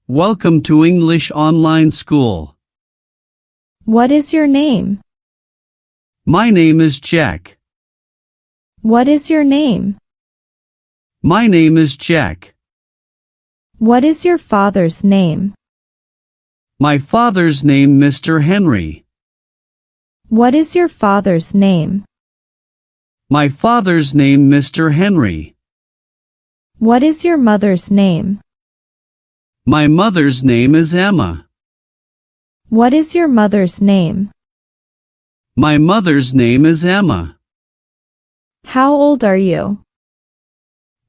Welcome to English Online School. What is your name? My name is Jack. What is your name? My name is Jack. What is your father's name? My father's name Mr. Henry. What is your father's name? My father's name Mr. Henry. What is your mother's name? My mother's name is Emma. What is your mother's name? My mother's name is Emma. How old are you?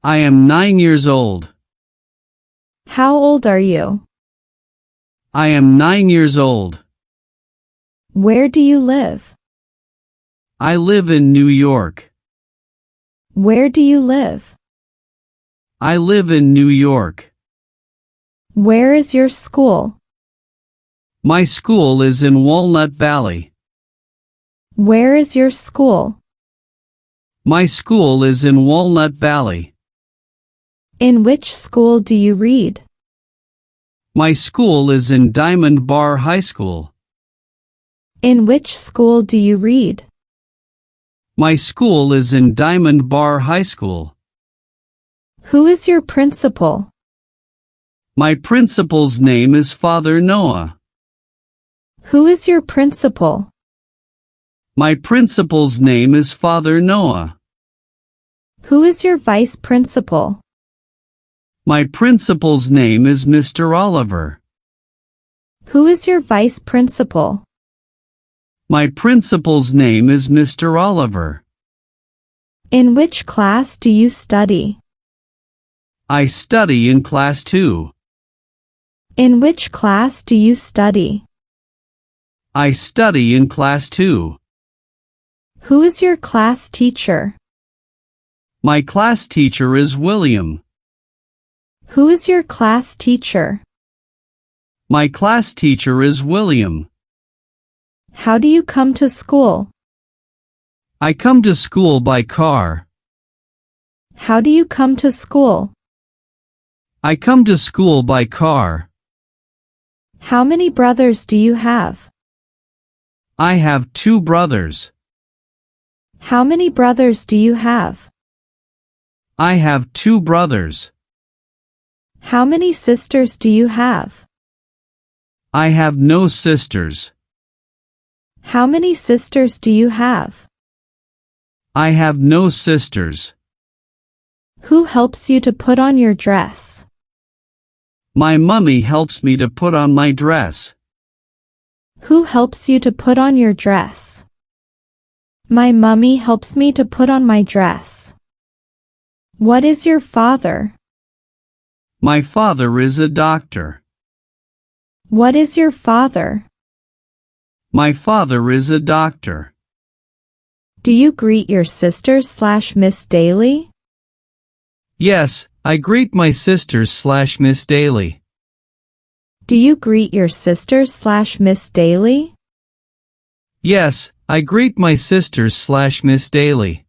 I am 9 years old. How old are you? I am 9 years old. Where do you live? I live in New York. Where do you live? I live in New York. Where is your school? My school is in Walnut Valley. Where is your school? My school is in Walnut Valley. In which school do you read? My school is in Diamond Bar High School. In which school do you read? My school is in Diamond Bar High School. Who is your principal? My principal's name is Father Noah. Who is your principal? My principal's name is Father Noah. Who is your vice principal? My principal's name is Mr. Oliver. Who is your vice principal? My principal's name is Mr. Oliver. In which class do you study? I study in class 2. In which class do you study? I study in class 2. Who is your class teacher? My class teacher is William. Who is your class teacher? My class teacher is William. How do you come to school? I come to school by car. How do you come to school? I come to school by car. How many brothers do you have? I have 2 brothers. How many brothers do you have? I have 2 brothers. How many sisters do you have? I have no sisters. How many sisters do you have? I have no sisters. Who helps you to put on your dress? My mummy helps me to put on my dress. Who helps you to put on your dress? My mummy helps me to put on my dress. What is your father? My father is a doctor. What is your father? My father is a doctor. Do you greet your sisters/Miss daily? Yes, I greet my sisters/Miss daily. Do you greet your sisters/Miss daily? Yes, I greet my sisters/Miss daily.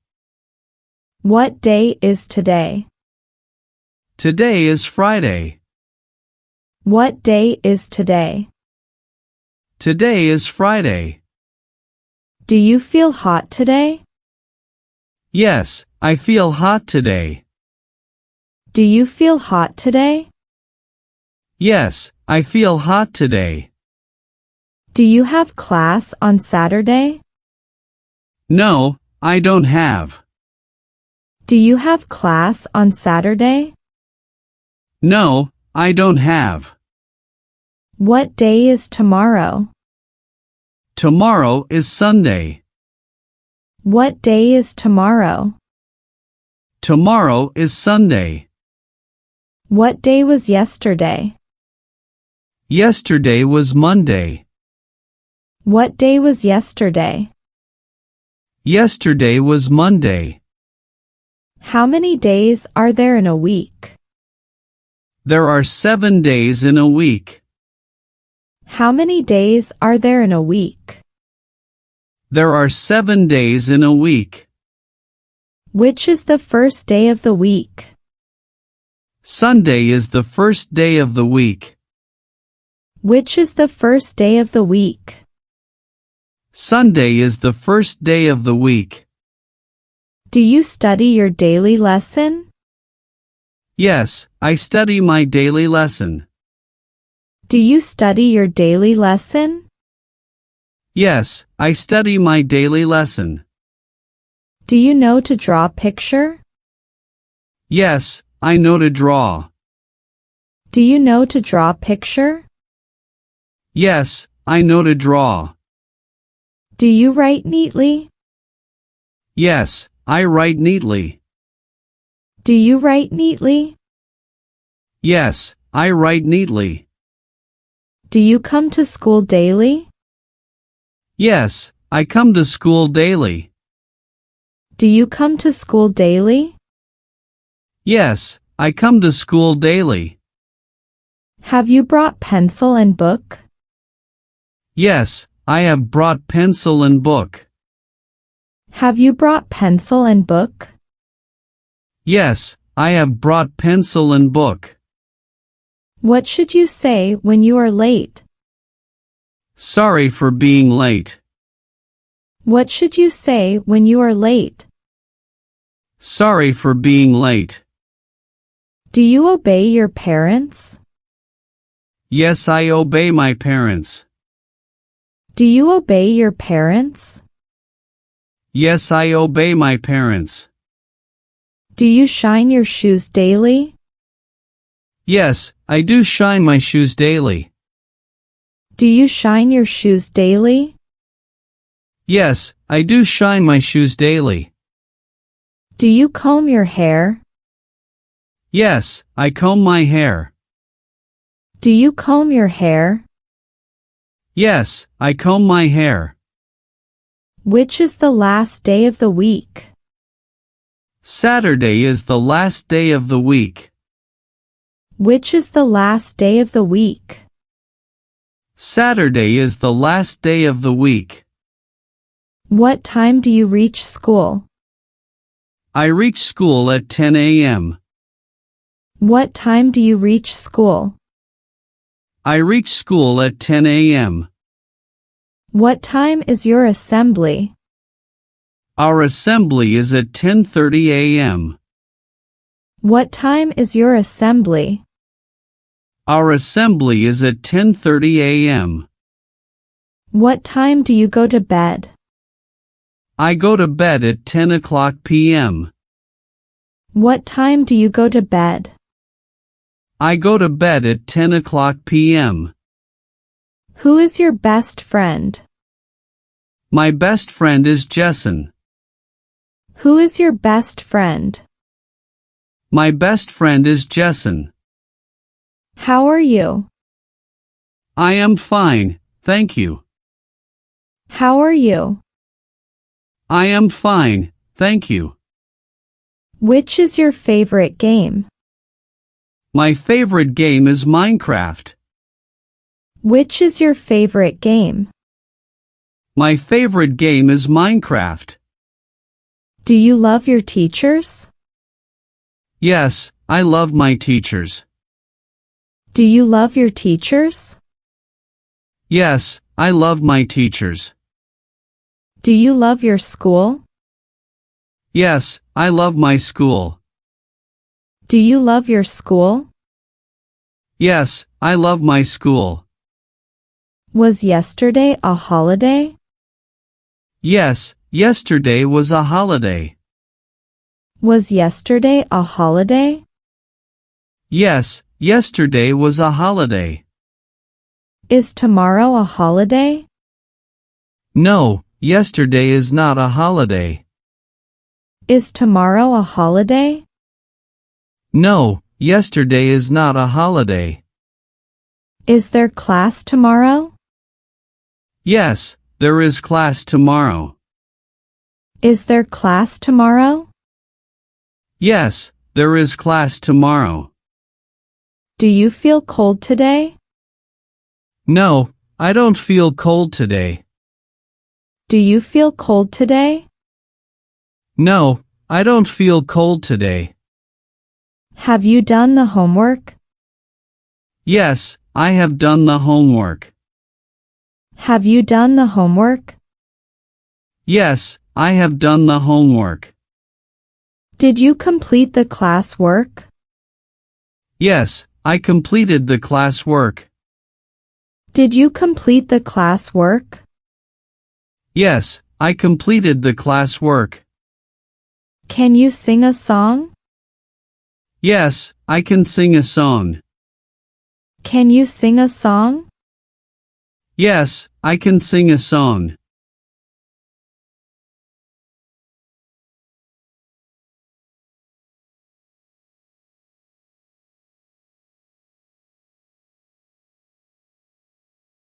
What day is today? Today is Friday. What day is today? Today is Friday. Do you feel hot today? Yes, I feel hot today. Do you feel hot today? Yes, I feel hot today. Do you have class on Saturday? No, I don't have. Do you have class on Saturday? No, I don't have. What day is tomorrow? Tomorrow is Sunday. What day is tomorrow? Tomorrow is Sunday. What day was yesterday? Yesterday was Monday. What day was yesterday? Yesterday was Monday. How many days are there in a week? There are 7 days in a week. How many days are there in a week? There are 7 days in a week. Which is the first day of the week? Sunday is the first day of the week. Which is the first day of the week? Sunday is the first day of the week. Do you study your daily lesson? Yes, I study my daily lesson. Do you study your daily lesson? Yes, I study my daily lesson. Do you know to draw a picture? Yes, I know to draw. Do you know to draw a picture? Yes, I know to draw. Do you write neatly? Yes, I write neatly. Do you write neatly? Yes, I write neatly. Do you come to school daily? Yes, I come to school daily. Do you come to school daily? Yes, I come to school daily. Have you brought pencil and book? Yes, I have brought pencil and book. Have you brought pencil and book? Yes, I have brought pencil and book. What should you say when you are late? Sorry for being late. What should you say when you are late? Sorry for being late. Do you obey your parents? Yes, I obey my parents. Do you obey your parents? Yes, I obey my parents. Do you shine your shoes daily? Yes, I do shine my shoes daily. Do you shine your shoes daily? Yes, I do shine my shoes daily. Do you comb your hair? Yes, I comb my hair. Do you comb your hair? Yes, I comb my hair. Which is the last day of the week? Saturday is the last day of the week. Which is the last day of the week? Saturday is the last day of the week. What time do you reach school? I reach school at 10 a.m. What time do you reach school? I reach school at 10 a.m. What time is your assembly? Our assembly is at 10:30 a.m. What time is your assembly? Our assembly is at 10:30 a.m. What time do you go to bed? I go to bed at 10 o'clock p.m. What time do you go to bed? I go to bed at 10 o'clock p.m. Who is your best friend? My best friend is Jessen. Who is your best friend? My best friend is Jessen. How are you? I am fine, thank you. How are you? I am fine, thank you. Which is your favorite game? My favorite game is Minecraft. Which is your favorite game? My favorite game is Minecraft. Do you love your teachers? Yes, I love my teachers. Do you love your teachers? Yes, I love my teachers. Do you love your school? Yes, I love my school. Do you love your school? Yes, I love my school. Was yesterday a holiday? Yes, yesterday was a holiday. Was yesterday a holiday? Yes, yesterday was a holiday. Is tomorrow a holiday? No, yesterday is not a holiday. Is tomorrow a holiday? No, yesterday is not a holiday. Is there class tomorrow? Yes, there is class tomorrow. Is there class tomorrow? Yes, there is class tomorrow. Do you feel cold today? No, I don't feel cold today. Do you feel cold today? No, I don't feel cold today. Have you done the homework? Yes, I have done the homework. Have you done the homework? Yes, I have done the homework. Did you complete the classwork? Yes, I completed the classwork. Did you complete the classwork? Yes, I completed the classwork. Can you sing a song? Yes, I can sing a song. Can you sing a song? Yes, I can sing a song.